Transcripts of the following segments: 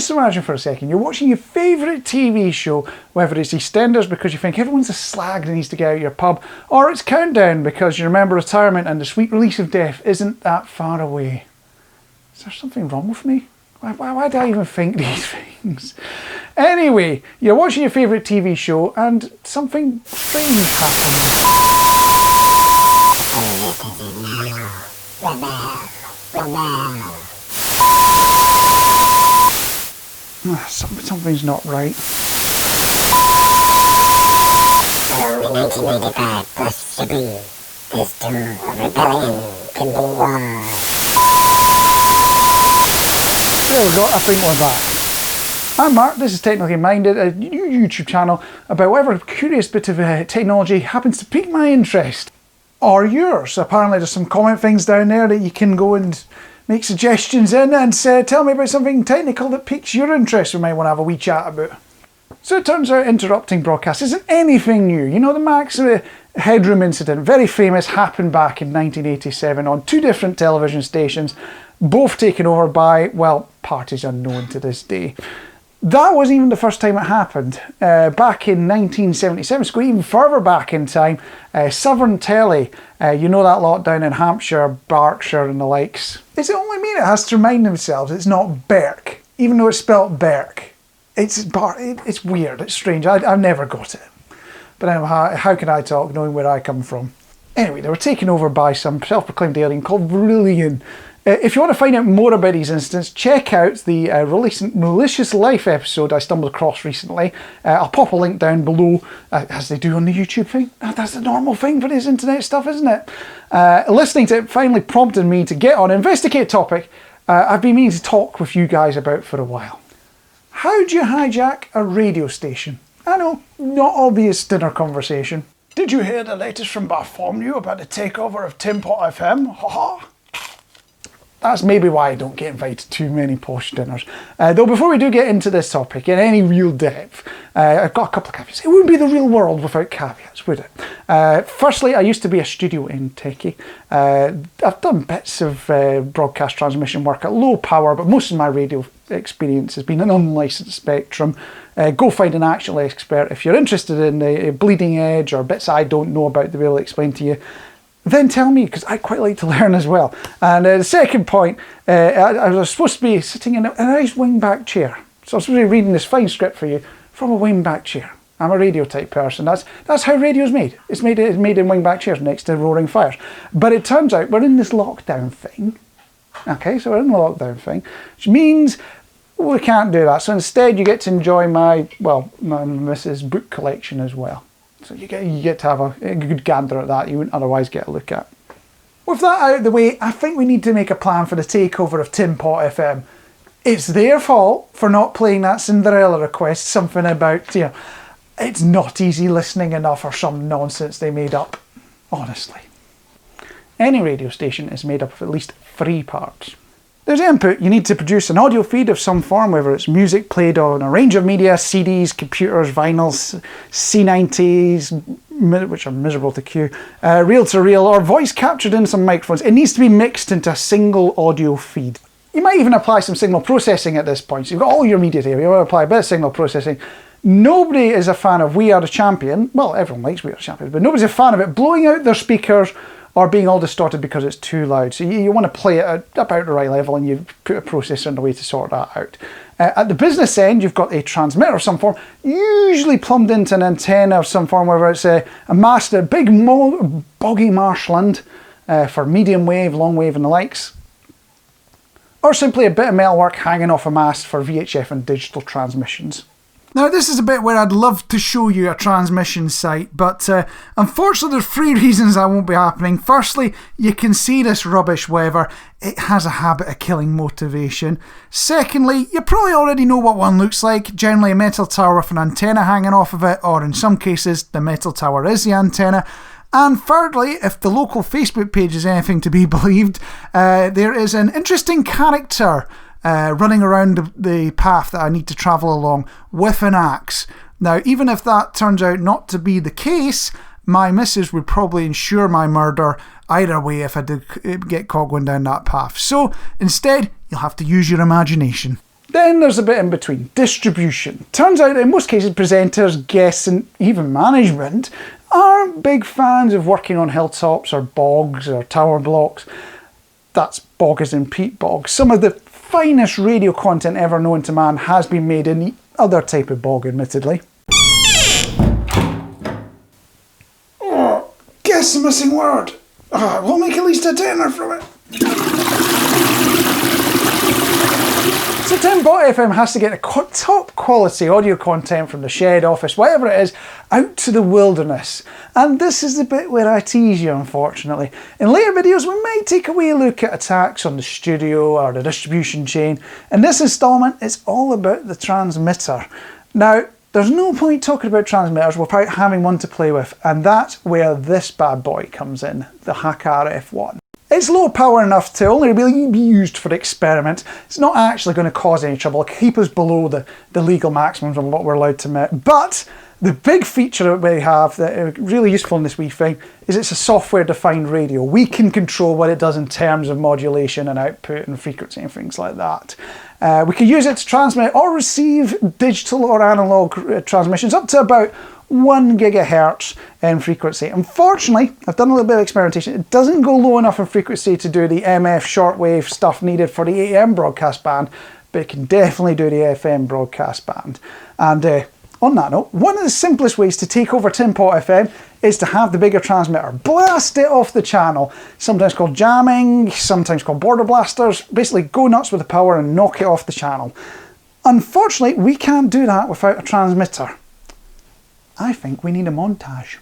Just imagine for a second, you're watching your favourite TV show, whether it's EastEnders because you think everyone's a slag that needs to get out of your pub, or it's Countdown because you remember retirement and the sweet release of death isn't that far away. Is there something wrong with me? Why do I even think these things? Anyway, you're watching your favourite TV show and something strange happens. Something's not right. So in 1985, possibly, this too, a rebellion can be won. There we go, I think we're back. I'm Mark, this is Technically Minded, a new YouTube channel about whatever curious bit of technology happens to pique my interest. Or yours. Apparently there's some comment things down there that you can go and make suggestions in and tell me about something technical that piques your interest we might want to have a wee chat about. So it turns out interrupting broadcasts isn't anything new. You know, the Max Headroom incident, very famous, happened back in 1987 on two different television stations, both taken over by, well, parties unknown to this day. That wasn't even the first time it happened. Back in 1977, so go even further back in time, Southern Telly, you know that lot down in Hampshire, Berkshire and the likes. Is it only me that has to remind themselves it's not Berk, even though it's spelt Berk? It's weird, it's strange, I've never got it. But anyway, how can I talk knowing where I come from? Anyway, they were taken over by some self-proclaimed alien called Varillion. If you want to find out more about these incidents, check out the Malicious Life episode I stumbled across recently. I'll pop a link down below, as they do on the YouTube thing. That's the normal thing for this internet stuff, isn't it? Listening to it finally prompted me to get on an investigate topic I've been meaning to talk with you guys about for a while. How do you hijack a radio station? I know, not obvious dinner conversation. Did you hear the latest from Bartholomew about the takeover of Tin Pot FM? Haha. That's maybe why I don't get invited to too many posh dinners. Though before we do get into this topic in any real depth, I've got a couple of caveats. It wouldn't be the real world without caveats, would it? Firstly, I used to be a studio in techie. I've done bits of broadcast transmission work at low power, but most of my radio experience has been an unlicensed spectrum. Go find an actual expert. If you're interested in the bleeding edge or bits I don't know about to be able to explain to you, then tell me, because I quite like to learn as well. And the second point, I was supposed to be sitting in a nice wing-back chair. So I'm supposed to be reading this fine script for you from a wing-back chair. I'm a radio type person. That's how radio's made. It's made in wing-back chairs next to roaring fires. But it turns out we're in this lockdown thing. Okay, so we're in the lockdown thing, which means we can't do that. So instead you get to enjoy my missus' book collection as well. So you get to have a good gander at that you wouldn't otherwise get a look at. With that out of the way, I think we need to make a plan for the takeover of Tin Pot FM. It's their fault for not playing that Cinderella request, something about, it's not easy listening enough or some nonsense they made up. Honestly. Any radio station is made up of at least 3 parts. There's input. You need to produce an audio feed of some form, whether it's music played on a range of media, CDs, computers, vinyls, C90s, which are miserable to cue, reel-to-reel, or voice captured in some microphones. It needs to be mixed into a single audio feed. You might even apply some signal processing at this point. So you've got all your media here. You want to apply a bit of signal processing. Nobody is a fan of We Are the Champion. Well, everyone likes We Are the Champion, but nobody's a fan of it blowing out their speakers or being all distorted because it's too loud. So you want to play it at about the right level, and you put a processor in the way to sort that out. At the business end, you've got a transmitter of some form, usually plumbed into an antenna of some form, whether it's a mast at big boggy marshland for medium wave, long wave and the likes, or simply a bit of metalwork hanging off a mast for VHF and digital transmissions. Now this is a bit where I'd love to show you a transmission site, but unfortunately there's 3 reasons that won't be happening. Firstly, you can see this rubbish weather. It has a habit of killing motivation. Secondly, you probably already know what one looks like. Generally a metal tower with an antenna hanging off of it, or in some cases the metal tower is the antenna. And thirdly, if the local Facebook page is anything to be believed, there is an interesting character running around the path that I need to travel along with an axe. Now, even if that turns out not to be the case, my missus would probably ensure my murder either way if I did get caught going down that path. So instead, you'll have to use your imagination. Then there's a bit in between, distribution. Turns out that in most cases presenters, guests and even management aren't big fans of working on hilltops or bogs or tower blocks. That's bog as in peat bog. Some of the finest radio content ever known to man has been made in the other type of bog, admittedly. Oh, guess the missing word. We'll make at least a tenner from it. So Tinpot FM has to get the top quality audio content from the shed, office, whatever it is, out to the wilderness. And this is the bit where I tease you, unfortunately. In later videos, we might take a wee look at attacks on the studio or the distribution chain. In this instalment, it's all about the transmitter. Now, there's no point talking about transmitters without having one to play with, and that's where this bad boy comes in, the HackRF1. It's low power enough to only really be used for experiment. It's not actually going to cause any trouble, keep us below the legal maximums of what we're allowed to emit. But the big feature that we have that is really useful in this wee thing is it's a software-defined radio. We can control what it does in terms of modulation and output and frequency and things like that. We can use it to transmit or receive digital or analog transmissions up to about 1 gigahertz in frequency. Unfortunately, I've done a little bit of experimentation. It doesn't go low enough in frequency to do the MF shortwave stuff needed for the AM broadcast band, but it can definitely do the FM broadcast band. And on that note, one of the simplest ways to take over Tinpot FM is to have the bigger transmitter. Blast it off the channel. Sometimes called jamming, sometimes called border blasters. Basically go nuts with the power and knock it off the channel. Unfortunately, we can't do that without a transmitter. I think we need a montage.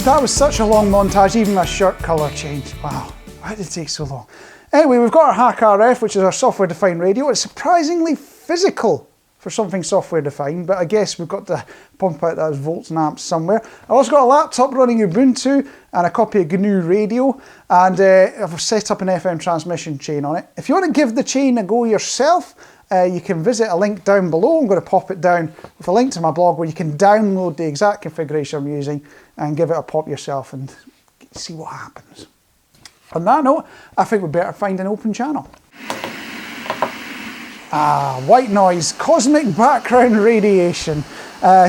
That was such a long montage, even my shirt colour changed. Wow, why did it take so long? Anyway, we've got our HackRF, which is our software-defined radio. It's surprisingly physical for something software-defined, but I guess we've got to pump out those volts and amps somewhere. I've also got a laptop running Ubuntu and a copy of GNU Radio, and I've set up an FM transmission chain on it. If you want to give the chain a go yourself, you can visit a link down below. I'm going to pop it down with a link to my blog where you can download the exact configuration I'm using and give it a pop yourself and see what happens. On that note, I think we better find an open channel. White noise, cosmic background radiation.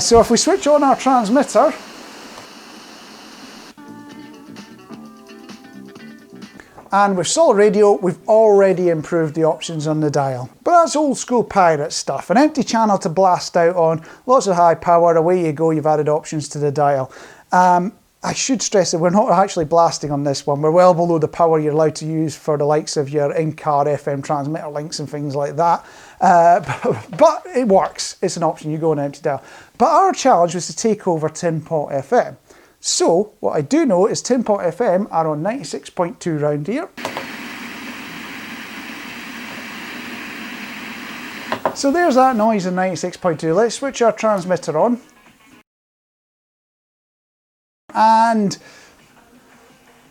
So if we switch on our transmitter, and with solid radio, we've already improved the options on the dial. But that's old school pirate stuff. An empty channel to blast out on, lots of high power, away you go, you've added options to the dial. I should stress that we're not actually blasting on this one. We're well below the power you're allowed to use for the likes of your in-car FM transmitter links and things like that. But it works. It's an option. You go on an empty dial. But our challenge was to take over Tinpot FM. So what I do know is Tinpot FM are on 96.2 round here. So there's that noise in 96.2. Let's switch our transmitter on. And,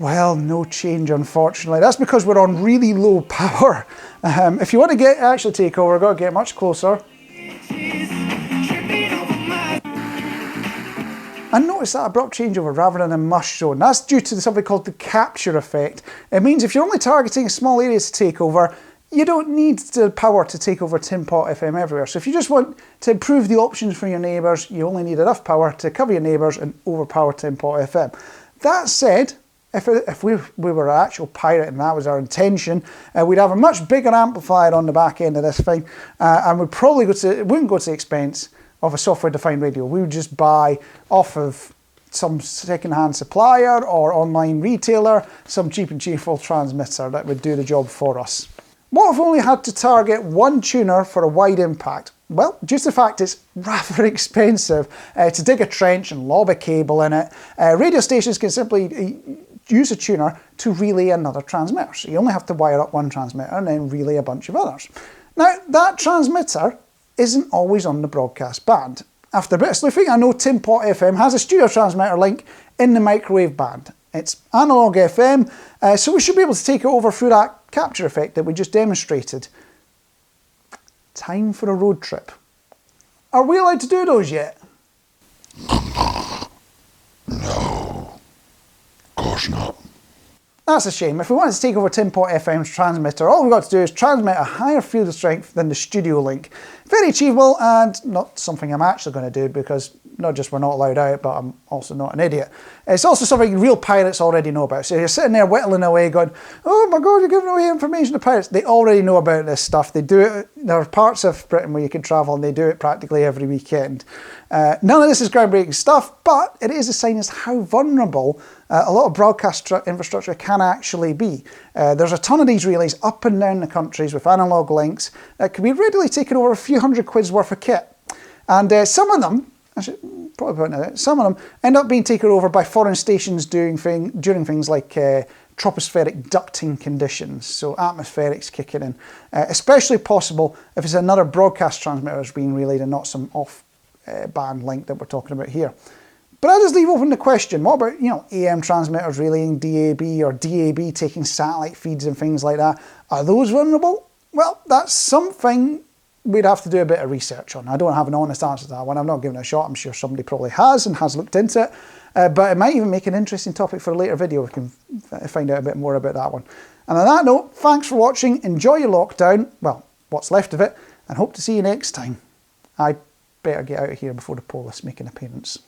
well, no change, unfortunately. That's because we're on really low power. If you want to actually take over, I've got to get much closer. And notice that abrupt changeover rather than a mush zone. That's due to something called the capture effect. It means if you're only targeting small areas to take over, you don't need the power to take over Tinpot FM everywhere. So if you just want to improve the options for your neighbours, you only need enough power to cover your neighbours and overpower Tinpot FM. That said, if we were an actual pirate and that was our intention, we'd have a much bigger amplifier on the back end of this thing, and we'd probably wouldn't go to the expense of a software-defined radio. We would just buy off of some second-hand supplier or online retailer some cheap and cheerful transmitter that would do the job for us. What if we only had to target one tuner for a wide impact? Well, due to the fact it's rather expensive to dig a trench and lob a cable in it, radio stations can simply use a tuner to relay another transmitter. So you only have to wire up one transmitter and then relay a bunch of others. Now, that transmitter isn't always on the broadcast band. After a bit of sleuthing, I know Tin Pot FM has a studio transmitter link in the microwave band. It's analog FM, so we should be able to take it over through that capture effect that we just demonstrated. Time for a road trip. Are we allowed to do those yet? No, of course not. That's a shame. If we wanted to take over Tin Pot FM's transmitter, all we've got to do is transmit a higher field strength than the studio link. Very achievable, and not something I'm actually going to do, because not just we're not allowed out, but I'm also not an idiot. It's also something real pirates already know about. So you're sitting there whittling away going, oh my God, you're giving away information to pirates. They already know about this stuff. They do it. There are parts of Britain where you can travel and they do it practically every weekend. None of this is groundbreaking stuff, but it is a sign as how vulnerable a lot of broadcast infrastructure can actually be. There's a ton of these relays up and down the countries with analog links that can be readily taken over a few £100 worth of kit. And some of them, I should probably point out, some of them end up being taken over by foreign stations during things like tropospheric ducting conditions, so atmospherics kicking in. Especially possible if it's another broadcast transmitter is being relayed and not some off-band link that we're talking about here. But I just leave open the question, what about, AM transmitters relaying DAB or DAB taking satellite feeds and things like that? Are those vulnerable? Well, that's something we'd have to do a bit of research on. I don't have an honest answer to that one. I'm not giving it a shot. I'm sure somebody probably has and has looked into it. But it might even make an interesting topic for a later video. We can find out a bit more about that one. And on that note, thanks for watching. Enjoy your lockdown. Well, what's left of it. And hope to see you next time. I better get out of here before the police make an appearance.